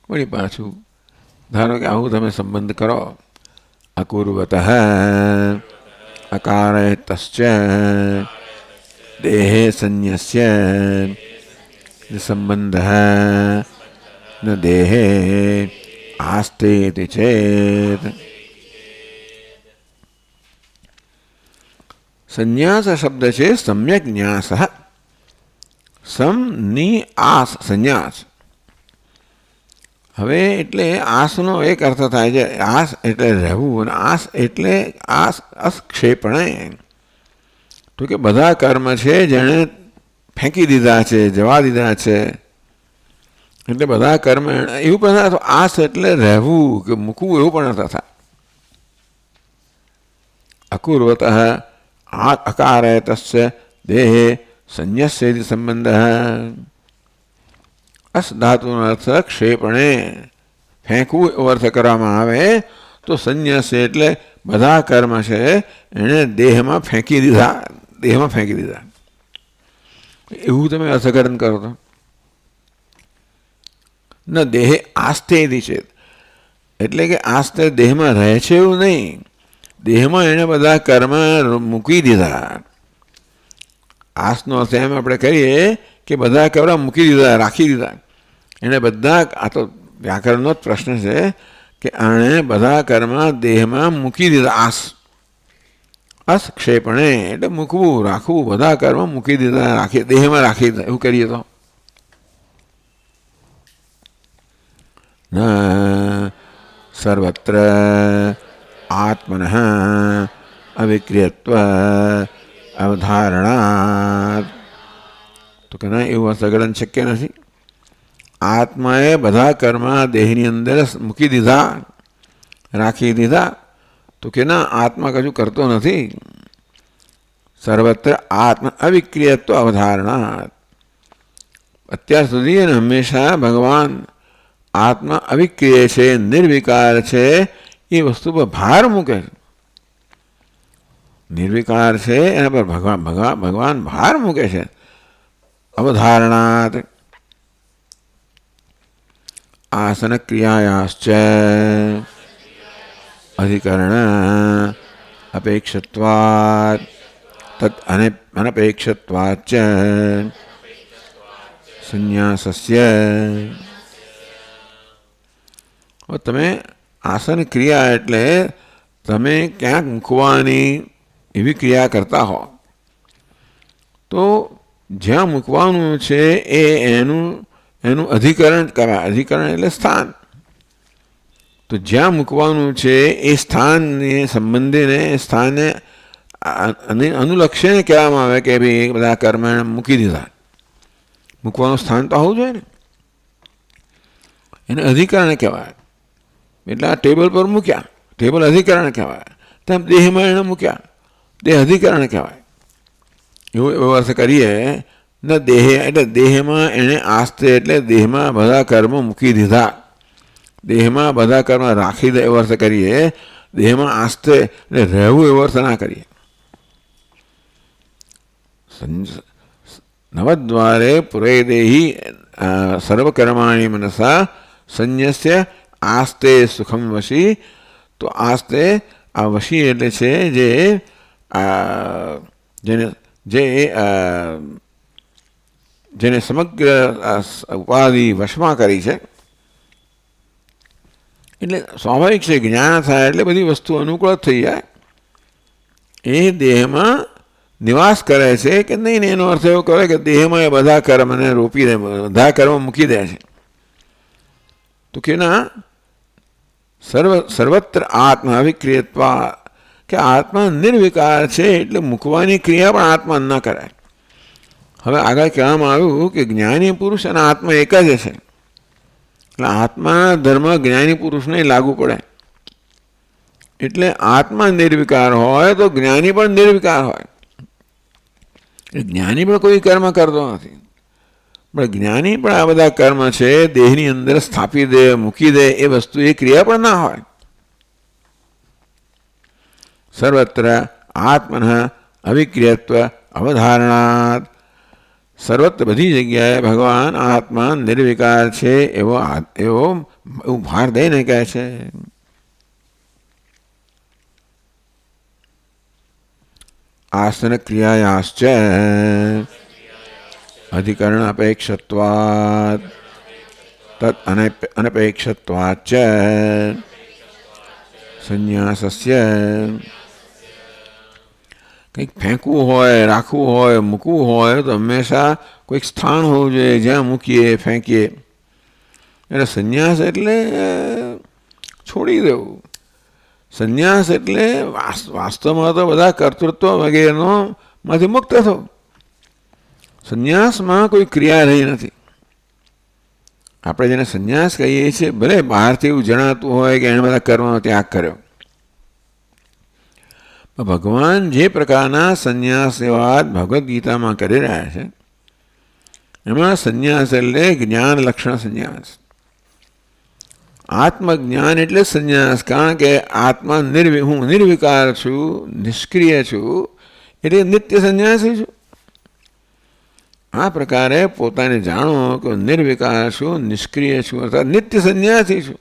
વળી પાછું ધારો કે આવું તમે સંબંધ કરો અકુર્વત અકારે તસ્ય દેહે સંન્યસ્ય સંબંધ ન દેહે આસ્તે ચેત. સંન્યાસ શબ્દ છે સમ્યક ન્યાસ. સમ ની આસ સંન્યાસ. હવે એટલે આસનો એક અર્થ થાય છે, આસ એટલે રહેવું અને આસ એટલે આસ અક્ષેપણે. તો કે બધા કર્મ છે જેણે ફેંકી દીધા છે, જવા દીધા છે, એટલે બધા કર્મ એવું પણ થાય. તો આસ એટલે રહેવું કે મૂકવું એવું પણ અર્થ થાય. અકુર્વત અકારે તસ્ય દેહે સંન્યસ્ય સંબંધ. અસ ધાતુનો અર્થ ક્ષેપણે ફેંકવું એવો અર્થ કરવામાં આવે તો સંન્યાસ એટલે બધા કર્મ છે એણે દેહમાં ફેંકી દીધા, દેહમાં ફેંકી દીધા એવું તમે અર્થઘટન કરો તો. ન દેહે આસ્થેથી છે એટલે કે આસ્તે દેહમાં રહે છે એવું નહીં, દેહમાં એણે બધા કર્મ મૂકી દીધા. આસનો અર્થ એમ આપણે કરીએ કે બધા કર્મ મૂકી દીધા, રાખી દીધા એને બધા. આ તો વ્યાકરણનો જ પ્રશ્ન છે કે આણે બધા કર્મ દેહમાં મૂકી દીધા. આસ અક્ષેપણે એટલે મૂકવું, રાખવું, બધા કર્મ મૂકી દીધા, રાખી દેહમાં રાખી દીધા એવું કરીએ તો. ન સર્વત્ર આત્મનઃ અવિક્રિયત્વ અવધારણા. તો કે ના એવું અર્થઘટન શક્ય નથી. આત્માએ બધા કર્મ દેહની અંદર મૂકી દીધા, રાખી દીધા. તો કે ના આત્મા કશું કરતો નથી. સર્વત્ર આત્મ અવિક્રિયત્વ અવધારણા. અત્યાર સુધી અને હંમેશા ભગવાન આત્મા અવિક્રિય છે, નિર્વિકાર છે એ વસ્તુ પર ભાર મૂકે છે. નિર્વિકાર છે એના પર ભગવાન ભાર મૂકે છે. અવધારણાત આસન ક્રિયાયાશ્ચ અધિકરણ અપેક્ષત્વાત તદ અનપેક્ષત્વાચ સંન્યાસસ્ય. તમે આસન ક્રિયા એટલે તમે ક્યાંક મૂકવાની એવી ક્રિયા કરતા હો તો જ્યાં મૂકવાનું છે એ એનું અધિકરણ કરાય. અધિકરણ એટલે સ્થાન. તો જ્યાં મૂકવાનું છે એ સ્થાનને સંબંધીને સ્થાનને અનુલક્ષીને કહેવામાં આવે કે ભાઈ બધા કર્મ મૂકી દીધા. મૂકવાનું સ્થાન તો હોવું જોઈએ ને, એને અધિકરણ કહેવાય. એટલે આ ટેબલ પર મૂક્યા, ટેબલ અધિકરણ કહેવાય. તેમ દેહમાં એને મૂક્યા, દેહ અધિકરણ કહેવાય. એવો અર્થ કરીએ ન દેહ એટલે દેહમાં એણે આસ્તે એટલે દેહમાં બધા કર્મ મૂકી દીધા, દેહમાં બધા કર્મ રાખી દે એવો અર્થ કરીએ. દેહમાં આસ્તે એટલે રહેવું એવો અર્થ ના કરીએ. નવદ્વારે પુરૈદેહી સર્વકર્માણી મનસા સંન્યસ્ય આસ્તે સુખમ વશી. તો આસ્તે આ વશી એટલે છે જેને સમગ્ર ઉપાધિ વશમાં કરી છે. એટલે સ્વાભાવિક છે, જ્ઞાન થાય એટલે બધી વસ્તુ અનુકૂળ થઈ જાય. એ દેહમાં નિવાસ કરે છે કે નહીં ને એનો અર્થ એવો કરે કે દેહમાં એ બધા કર્મને રોપી દે, બધા કર્મ મૂકી દે છે. તો કે ના, સર્વત્ર આત્મા અવિક્રિયત્વા, કે આત્મા નિર્વિકાર છે એટલે મૂકવાની ક્રિયા પણ આત્મા ન કરાય. હવે આગળ કહેવામાં આવ્યું કે જ્ઞાની પુરુષ અને આત્મા એક જ છે. એટલે આત્માના ધર્મ જ્ઞાની પુરુષને લાગુ પડે. એટલે આત્મા નિર્વિકાર હોય તો જ્ઞાની પણ નિર્વિકાર હોય. જ્ઞાની પણ કોઈ કર્મ કરતો નથી, પણ જ્ઞાની પણ આ બધા કર્મ છે દેહની અંદર સ્થાપી દે, મૂકી દે, એ વસ્તુ એ ક્રિયા પણ ના હોય. સર્વત્ર આત્મન અવિક્રિયત્વ અવધારણાત, સર્વત્ર બધી જગ્યાએ ભગવાન આત્મા નિર્વિકાર છે એવું ભાર દઈને કહે છે. આસન ક્રિયાયાશ્ચ અધિકરણ અપેક્ષત્વાત તદ અનપેક્ષત્વાચ સંન્યાસસ્ય. કંઈક ફેંકવું હોય, રાખવું હોય, મૂકવું હોય તો હંમેશા કોઈક સ્થાન હોવું જોઈએ જ્યાં મૂકીએ, ફેંકીએ. એટલે સંન્યાસ એટલે છોડી દેવું. સંન્યાસ એટલે વાસ્તવમાં તો બધા કર્તૃત્વ વગેરેનો માંથી મુક્ત થવું. સંન્યાસમાં કોઈ ક્રિયા રહી નથી. આપણે જેને સંન્યાસ કહીએ છીએ, ભલે બહારથી એવું જણાતું હોય કે એણે બધા કર્મનો ત્યાગ કર્યો, ભગવાન જે પ્રકારના સંન્યાસની વાત ભગવદ્ ગીતામાં કરી રહ્યા છે એમાં સંન્યાસ એટલે જ્ઞાન લક્ષણ સંન્યાસ. આત્મજ્ઞાન એટલે સંન્યાસ. કારણ કે આત્મા હું નિર્વિકાર છું, નિષ્ક્રિય છું, એટલે નિત્ય સંન્યાસી છું. આ પ્રકારે પોતાને જાણો કે નિર્વિકાર છું, નિષ્ક્રિય છું, અર્થાત નિત્ય સંન્યાસી છું.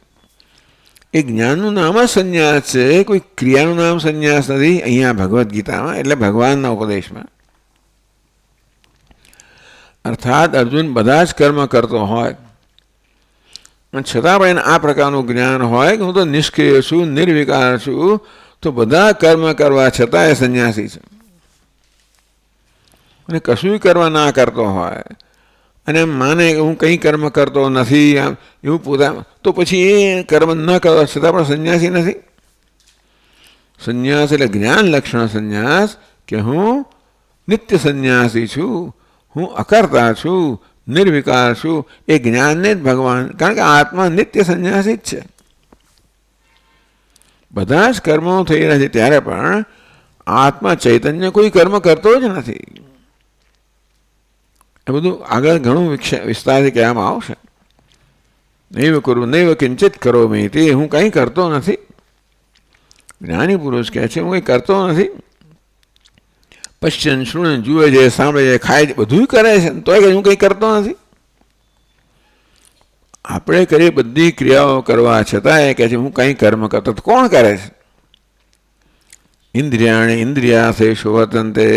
એ જ્ઞાનનું નામ જ સંન્યાસ છે, કોઈ ક્રિયાનું નામ સંન્યાસ નથી અહીંયા ભગવદ્ ગીતામાં, એટલે ભગવાનના ઉપદેશમાં. અર્થાત અર્જુન બધા જ કર્મ કરતો હોય છતાં પણ એને આ પ્રકારનું જ્ઞાન હોય કે હું તો નિષ્ક્રિય છું, નિર્વિકાર છું, તો બધા કર્મ કરવા છતાં એ સંન્યાસી છે. અને કશું કરવા ના કરતો હોય અને એમ માને કે હું કંઈ કર્મ કરતો નથી, આમ એવું પોતા, તો પછી એ કર્મ ન કરવા છતાં પણ સંન્યાસી નથી. સંન્યાસ એટલે જ્ઞાન લક્ષણ સંન્યાસ, કે હું નિત્ય સંન્યાસી છું, હું અકર્તા છું, નિર્વિકાર છું. એ જ્ઞાનને જ ભગવાન, કારણ કે આત્મા નિત્ય સંન્યાસી જ છે. બધા જ કર્મો થઈ રહ્યા છે ત્યારે પણ આત્મા ચૈતન્ય કોઈ કર્મ કરતો જ નથી. એ બધું આગળ ઘણું વિસ્તારથી કહેવામાં આવશે. નૈવ કરું નૈવ કિંચિત કરો મેં, તે હું કંઈ કરતો નથી. જ્ઞાની પુરુષ કહે છે હું કંઈ કરતો નથી. પશ્ચન શૃણ, જુએ છે, સાંભળે છે, ખાય છે, બધું કરે છે, તોય હું કંઈ કરતો નથી. આપણે કરીએ બધી ક્રિયાઓ કરવા છતાં એ કહે છે હું કંઈ કર્મ કરતો. કોણ કરે છે? ઇન્દ્રિયાણી ઇન્દ્રિયાસે શોભતંતે,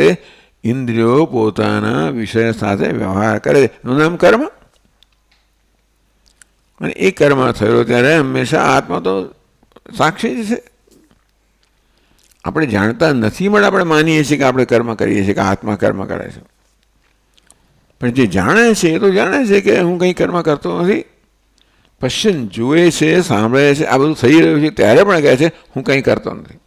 ઇન્દ્રિયો પોતાના વિષય સાથે વ્યવહાર કરે, એનું નામ કર્મ. અને એ કર્મ થયો ત્યારે હંમેશા આત્મા તો સાક્ષી જ છે. આપણે જાણતા નથી, પણ આપણે માનીએ છીએ કે આપણે કર્મ કરીએ છીએ, કે આત્મા કર્મ કરે છે. પણ જે જાણે છે એ તો જાણે છે કે હું કંઈ કર્મ કરતો નથી. પશ્ચિમ જુએ છે, સાંભળે છે, આ બધું થઈ રહ્યું છે ત્યારે પણ કહે છે હું કંઈ કરતો નથી.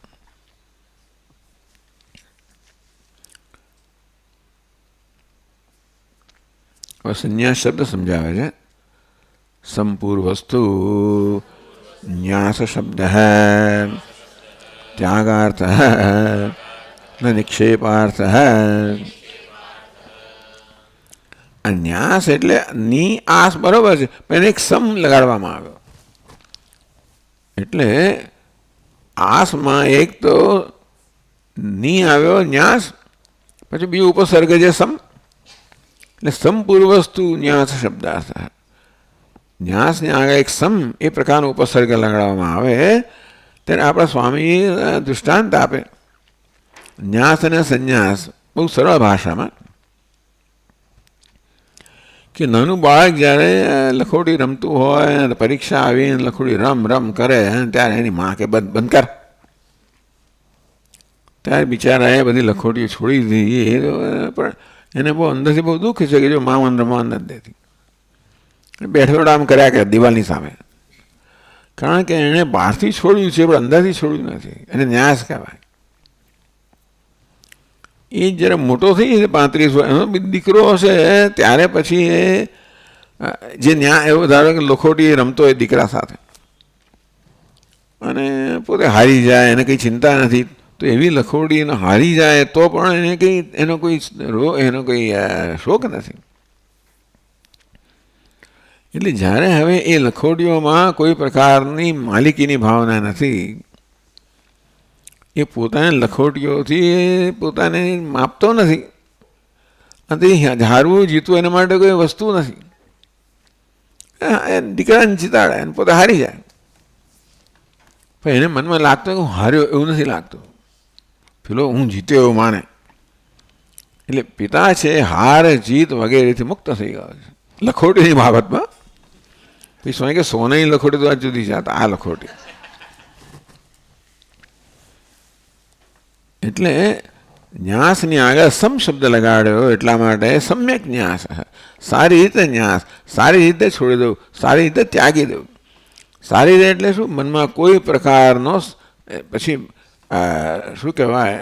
હવે સંન્યાસ શબ્દ સમજાવે છે. સંપૂર્વસ્તુ ન્યાસ શબ્દ ત્યાગાર્થ ન નિક્ષેપાર્થ. આ ન્યાસ એટલે ની આસ બરોબર છે, પણ એક સમ લગાડવામાં આવ્યો. એટલે આસમાં એક તો ની આવ્યો ન્યાસ, પછી બીજું ઉપસર્ગ છે સમ. એટલે સમપૂર્વસ્તુ ન્યાસ શબ્દાર્થ. ન્યાસને આગળ એક સમ એ પ્રકારનો ઉપસર્ગ લગાડવામાં આવે ત્યારે આપણા સ્વામી દૃષ્ટાંત આપે. ન્યાસ અને સંન્યાસ બહુ સરળ ભાષામાં, કે નાનું બાળક જ્યારે લખોટી રમતું હોય, પરીક્ષા આવીને લખોટી રમ રમ કરે ત્યારે એની માં કે બંધ કર, ત્યારે બિચારાએ બધી લખોટીઓ છોડી દીધી. પણ એને બહુ અંદરથી બહુ દુઃખ છે કે જો મા મને રમવા નથી દેતી. બેઠો આમ કર્યા કરે દિવાલની સામે, કારણ કે એણે બહારથી છોડ્યું છે પણ અંદરથી છોડ્યું નથી. એને ન્યાસ કહેવાય. એ જ્યારે મોટો થઈ જશે 35 વર્ષ દીકરો હશે ત્યારે પછી એ જે ન્યાય એવો ધારો કે લખોટી રમતો હોય દીકરા સાથે અને પોતે હારી જાય, એને કંઈ ચિંતા નથી, તો એવી લખોટી હારી જાય તો પણ એને કંઈ એનો કોઈ શોખ નથી. એટલે જ્યારે હવે એ લખોટીઓમાં કોઈ પ્રકારની માલિકીની ભાવના નથી, એ પોતાની લખોટીઓથી પોતાને માપતો નથી, અને હારવું જીતવું એના માટે કોઈ વસ્તુ નથી. દીકરાને જીતાડે અને પોતે હારી જાય, પણ એને મનમાં લાગતું કે હું હાર્યો એવું નથી લાગતું, પેલો હું જીત્યો એવું માને. એટલે પિતા છે હાર જીત વગેરેથી મુક્ત થઈ ગયો છે લખોટીની બાબતમાં. પછી સ્વામી કે સોનાની લખોટી તો આ જુદી જાત, આ લખોટી. એટલે ન્યાસની આગળ સમ શબ્દ લગાડ્યો એટલા માટે સમ્યક ન્યાસ, સારી રીતે ન્યાસ, સારી રીતે છોડી દઉં, સારી રીતે ત્યાગી દઉં. સારી રીતે એટલે શું? મનમાં કોઈ પ્રકારનો પછી શું કહેવાય,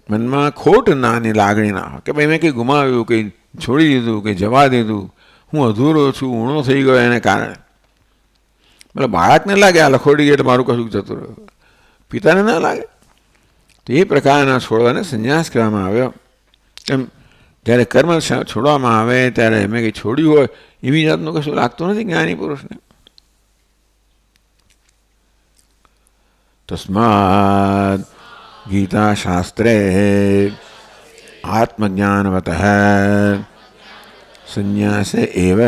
મનમાં ખોટ નાની લાગણી ના હોય કે ભાઈ મેં કંઈ ગુમાવ્યું, કંઈ છોડી દીધું, કંઈ જવા દીધું, હું અધૂરો છું, ઊણો થઈ ગયો એને કારણે. મતલબ બાળકને લાગે આ લખોડી ગઈ એટલે મારું કશું જતું રહ્યું, પિતાને ના લાગે. તો એ પ્રકારના છોડવાને સંન્યાસ કહેવામાં આવ્યો. એમ જ્યારે કર્મ છોડવામાં આવે ત્યારે એમ કંઈ છોડ્યું હોય એવી જાતનું કશું લાગતું નથી જ્ઞાની પુરુષને. તસ્માદ ગીતાશાસ્ત્રે આત્મજ્ઞાનવતઃ સંન્યાસે એવ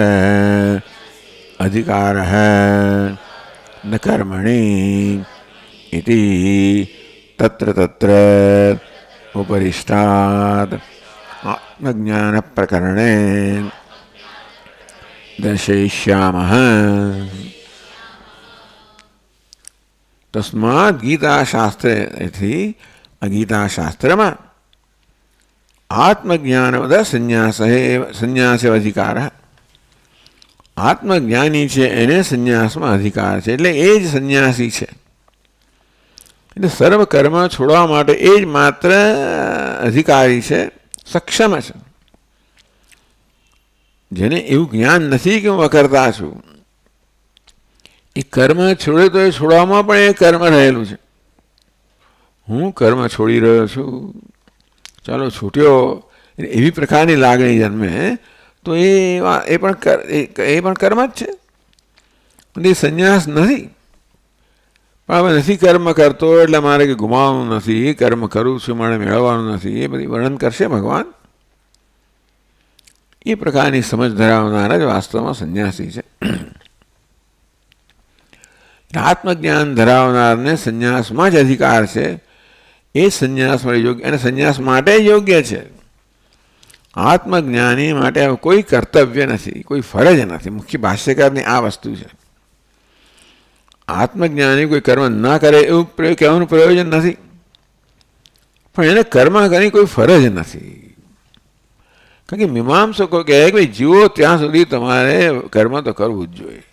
અધિકારઃ ન કર્મણિ ઇતિ તત્ર તત્ર ઉપરિષ્ટાદ આત્મજ્ઞાન પ્રકરણે દર્શયિષ્યામઃ. તસ્માદ ગીતાશાસ્ત્રેથી ગીતાશાસ્ત્રમાં આત્મજ્ઞાનવદ સંન્યાસે અધિકાર. આત્મજ્ઞાની છે એને સંન્યાસમાં અધિકાર છે, એટલે એ જ સંન્યાસી છે. એટલે સર્વ કર્મ છોડવા માટે એ જ માત્ર અધિકારી છે, સક્ષમ છે. જેને એવું જ્ઞાન નથી કે હું અકર્તા છું, એ કર્મ છોડે તો એ છોડવામાં પણ એ કર્મ રહેલું છે. હું કર્મ છોડી રહ્યો છું, ચાલો છૂટ્યો, એવી પ્રકારની લાગણી જન્મે તો એ પણ કર્મ જ છે. એ સંન્યાસ નથી. પણ હવે નથી કર્મ કરતો એટલે મારે કે ગુમાવવાનું નથી, કર્મ કરું છું મારે મેળવવાનું નથી, એ બધી વર્ણન કરશે ભગવાન. એ પ્રકારની સમજ ધરાવનારા જ વાસ્તવમાં સંન્યાસી છે. આત્મજ્ઞાન ધરાવનારને સંન્યાસમાં જ અધિકાર છે. એ સંન્યાસ યોગ્ય અને સંન્યાસ માટે યોગ્ય છે. આત્મજ્ઞાની માટે કોઈ કર્તવ્ય નથી, કોઈ ફરજ નથી. મુખ્ય ભાષ્યકારની આ વસ્તુ છે. આત્મજ્ઞાની કોઈ કર્મ ના કરે એવું કહેવાનું પ્રયોજન નથી, પણ એને કર્મ કરી કોઈ ફરજ નથી. કારણ કે મીમાંસકો કહે કે ભાઈ જીવો ત્યાં સુધી તમારે કર્મ તો કરવું જ જોઈએ.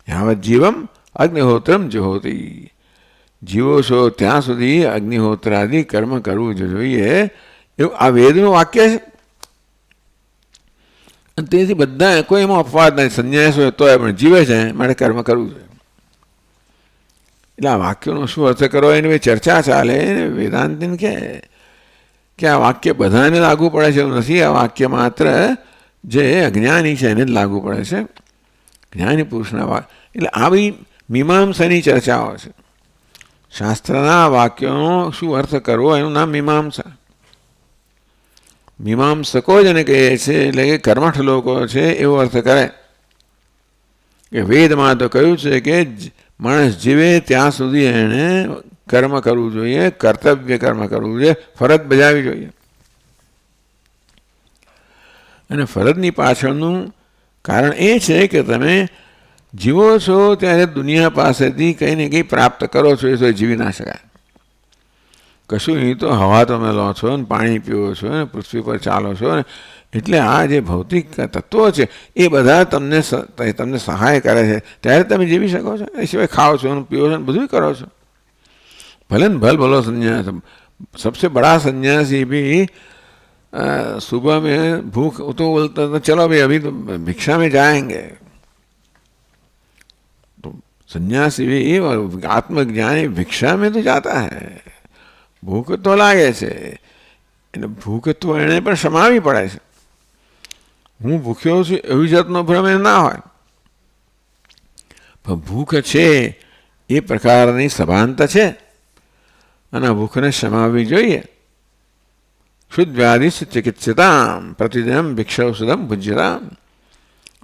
યાવત જીવમ અગ્નિહોત્રમ જહોતી. જીવો છો ત્યાં સુધી અગ્નિહોત્રાદિ કર્મ કરવું જોઈએ, એવું આ વેદનું વાક્ય છે. અને તેથી બધા કોઈ એમાં અપવાદ નથી. સંન્યાસ હોય તો પણ જીવે છે માટે કર્મ કરવું જોઈએ. એટલે આ વાક્યનો શું અર્થ કરો એની ચર્ચા ચાલે. વેદાંતિને કે આ વાક્ય બધાને લાગુ પડે છે એવું નથી. આ વાક્ય માત્ર જે અજ્ઞાની છે એને જ લાગુ પડે છે, જ્ઞાની પુરુષના વાક્ય. એટલે આવી મીમાંસાની ચર્ચાઓ છે. શાસ્ત્રના વાક્યોનો શું અર્થ કરવો એનું નામ મીમાંસા. મીમાંસકો જ એને કહે છે, એટલે કે કર્મઠ લોકો છે એવો અર્થ કરે કે વેદમાં તો કહ્યું છે કે માણસ જીવે ત્યાં સુધી એણે કર્મ કરવું જોઈએ, કર્તવ્ય કર્મ કરવું જોઈએ, ફરજ બજાવવી જોઈએ. અને ફરજની પાછળનું કારણ એ છે કે તમે જીવો છો ત્યારે દુનિયા પાસેથી કંઈ ને કંઈ પ્રાપ્ત કરો છો, એ તો જીવી ના શકાય. કશું નહીં તો હવા તમે લો છો ને પાણી પીવો છો ને પૃથ્વી પર ચાલો છો ને, એટલે આ જે ભૌતિક તત્વો છે એ બધા તમને સહાય કરે છે, ત્યારે તમે જીવી શકો છો. એ સિવાય ખાઓ છો ને પીવો છો ને બધું કરો છો. भले भल भलो संन्यास, सबसे बड़ा सन्यासी भी सुबह में भूख तो बोलता था चलो भाई अभी तो भिक्षा में जाएंगे, तो सन्यासी भी आत्मज्ञानी भिक्षा में तो जाता है. भूख तो लागे છે એટલે ભૂખ તો એને પણ સમાવી પડે છે. હું ભૂખ્યો છું એવી જાતનો ભ્રમ ના હોય, પણ ભૂખ છે એ પ્રકારની સભાનતા છે અને ભૂખને સમાવવી જોઈએ. શુદ્ધ વ્યાધિ ચિકિત્સિતામ પ્રતિદિનમ ભિક્ષૌષધમ ભુજ્યતામ.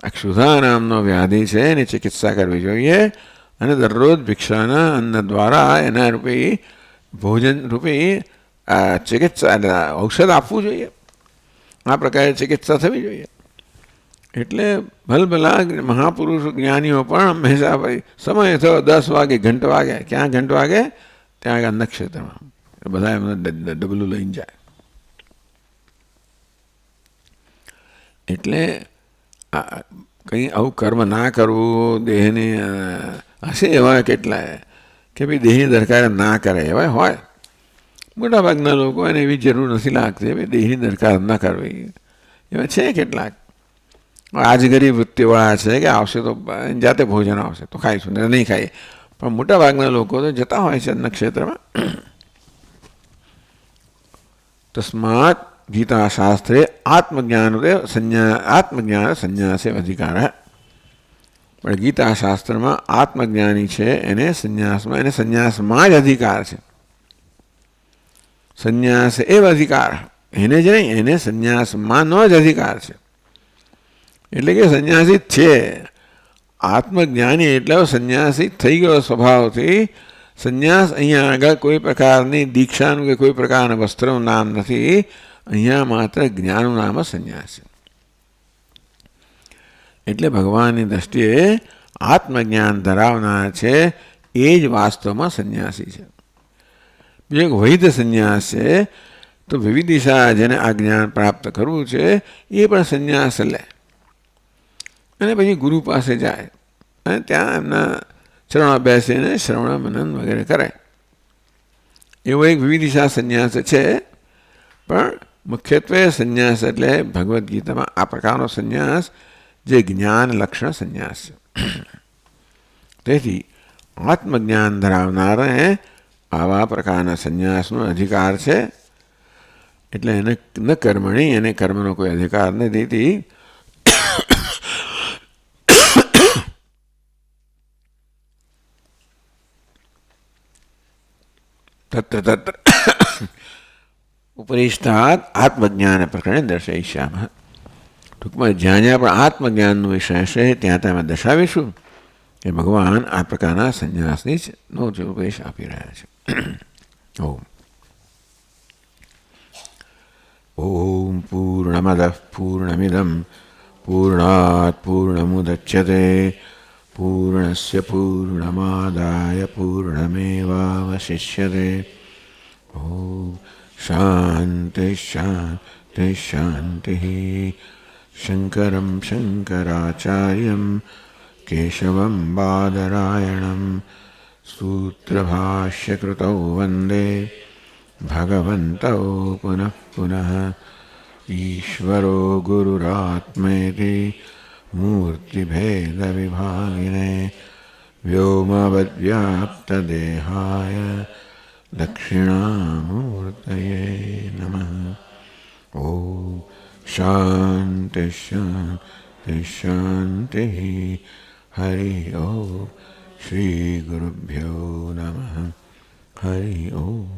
આ ક્ષુધા નામનો વ્યાધિ છે એની ચિકિત્સા કરવી જોઈએ અને દરરોજ ભિક્ષાના અન્ન દ્વારા એના રૂપી ભોજન રૂપી ચિકિત્સા ઔષધ આપવું જોઈએ. આ પ્રકારે ચિકિત્સા થવી જોઈએ. એટલે ભલભલા મહાપુરુષ જ્ઞાનીઓ પણ હંમેશા ભાઈ સમય થયો 10 વાગે ઘંટ વાગે, ક્યાં ઘંટ વાગે ત્યાં આગળ નક્ષત્રમાં બધા એમને ડબલું લઈને જાય. એટલે કંઈ આવું કર્મ ના કરવું, દેહને હશે એવા કેટલાય કે ભાઈ દેહની દરકાર ના કરે એવા હોય. મોટાભાગના લોકો એને એવી જરૂર નથી લાગતી ભાઈ દેહની દરકાર ના કરવી, એવા છે કેટલાક. આજગરી વૃત્તિવાળા છે કે આવશે તો જાતે ભોજન આવશે તો ખાઈશું, નહીં ખાઈએ. પણ મોટાભાગના લોકો તો જતા હોય છે નક્ષત્રમાં. તસ્માત ગીતાશાસ્ત્રે આત્મજ્ઞાન સંન્યાસે અધિકાર. પણ ગીતાશાસ્ત્રમાં આત્મજ્ઞાની છે એને સંન્યાસમાં જ અધિકાર છે. સંન્યાસ એવ અધિકાર, એને જ નહીં, એને સંન્યાસમાંનો જ અધિકાર છે. એટલે કે સંન્યાસી છે. આત્મજ્ઞાની એટલે સંન્યાસી થઈ ગયો સ્વભાવથી. સંન્યાસ અહીંયા આગળ કોઈ પ્રકારની દીક્ષાનું કે કોઈ પ્રકારના વસ્ત્રનું નામ નથી. અહીંયા માત્ર જ્ઞાનનું નામ જ સંન્યાસ છે. એટલે ભગવાનની દ્રષ્ટિએ આત્મજ્ઞાન ધરાવનાર છે એ જ વાસ્તવમાં સંન્યાસી છે. બીજો એક વૈધ સંન્યાસ છે, તો વિવિધ દિશા જેને આ જ્ઞાન પ્રાપ્ત કરવું છે એ પણ સંન્યાસ લે અને પછી ગુરુ પાસે જાય અને ત્યાં એમના ચરણમાં બેસીને શ્રવણ મનન વગેરે કરે. એવો એક વિવિધ દિશા સંન્યાસ છે. પણ મુખ્યત્વે સંન્યાસ એટલે ભગવદ્ ગીતામાં આ પ્રકારનો સંન્યાસ જે જ્ઞાન લક્ષણ સંન્યાસ છે. તેથી આત્મજ્ઞાન ધરાવનારને આવા પ્રકારના સંન્યાસનો અધિકાર છે. એટલે એને ન કર્મણી, એને કર્મનો કોઈ અધિકાર નથી. તત્ર તત્ર ઉપરિષ્ઠાત આત્મજ્ઞાન પ્રકરણે દર્શયિષ્યામઃ. ટૂંકમાં જ્યાં જ્યાં પણ આત્મજ્ઞાનનો વિષય હશે ત્યાં ત્યાં દર્શાવીશું કે ભગવાન આ પ્રકારના સંન્યાસની નો જ ઉપદેશ આપી રહ્યા છે. ઓમ ઓમ પૂર્ણમદઃ પૂર્ણમિદં પૂર્ણાત પૂર્ણમુદચ્યતે પૂર્ણસ્ય પૂર્ણમાદાય પૂર્ણમેવાવશિષ્યતે. ઓમ શાંતિ શાંતિ શાંતિ. શંકરં શંકરાચાર્યં કેશવં બાદરાયણં સૂત્રભાષ્યકૃતૌ વંદે ભગવन्तौ પુનઃ પુનઃ. ઈશ્વરો ગુરુરાત્મેતિ મૂર્તિભેદવિભાગિને વ્યોમવદ્વ્યાપ્તદેહાય દક્ષિણામૂર્તયે નમઃ. ઓમ શાંતિ શાંતિ શાંતિ. હરિ ઓમ. શ્રી ગુરુભ્યો નમઃ. હરિ ઓમ.